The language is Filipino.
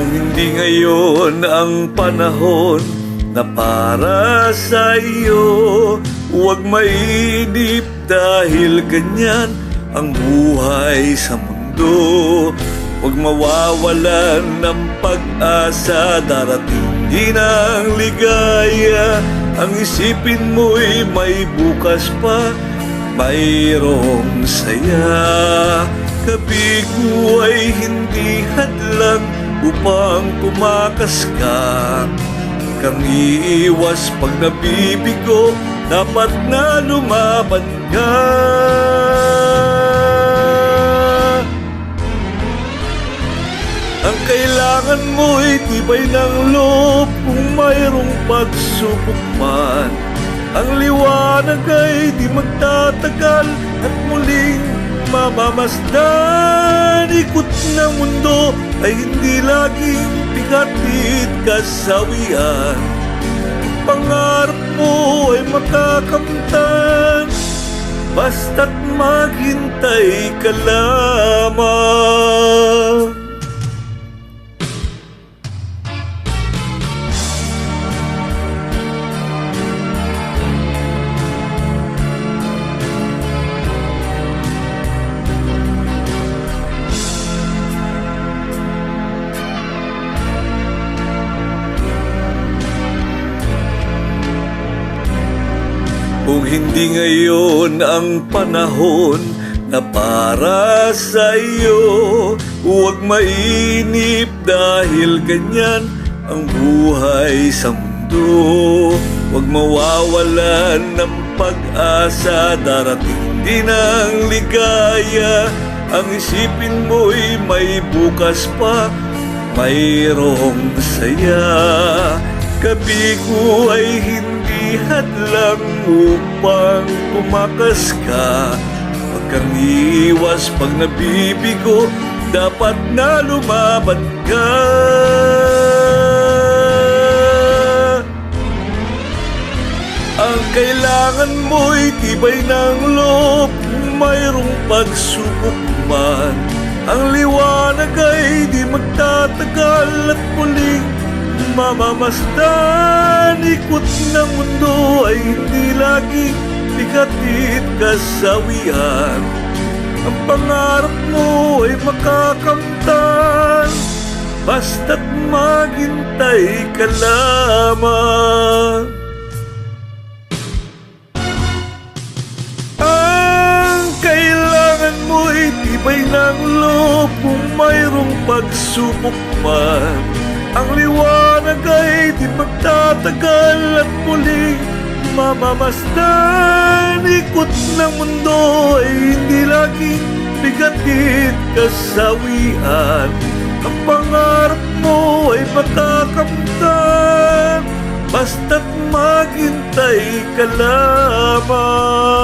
Kung hindi ngayon ang panahon na para sa iyo, huwag mainip dahil ganyan ang buhay sa mundo. Huwag mawawalan ng pag-asa, darating din ang ligaya. Ang isipin mo'y may bukas pa, mayroong saya. Kabigo ay hindi hadlang upang tumakas ka. Kang iiwas pag nabibigo, dapat na lumaban ka. Ang kailangan mo'y tibay ng loob kung mayroong pagsubok man. Ang liwanag ay di magtatagal at muling mamamasdan. Ikot ng mundo ay hindi laging bigatid kasawian. Ang pangarap mo ay makakamtan, basta't maghintay ka lamang. Kung hindi ngayon ang panahon na para sa iyo, huwag mainip dahil ganyan ang buhay sa mundo. Huwag mawawalan ng pag-asa, darating din ang ligaya. Ang isipin mo'y may bukas pa, mayroong saya. Kabigo ay hindi hadlang upang tumakas ka. Huwag kang iiwas pag nabibigo, dapat na lumaban ka. Ang kailangan mo'y tibay ng loob kung mayroong pagsubok man. Ang liwanag ay di magtatagal at muling mamamasdan. Ikot ng mundo ay hindi laging bigatid kasawian. Ang pangarap mo ay makakamtan, basta't maghintay ka lamang. Ang kailangan mo'y tibay ng loob kung mayroong pagsubok man. Ang liwanag ay di magtatagal at muling mamamasdan. Ikot ng mundo ay hindi laging bigatid kasawian. Ang pangarap mo ay makakamtan, basta't maghintay ka lamang.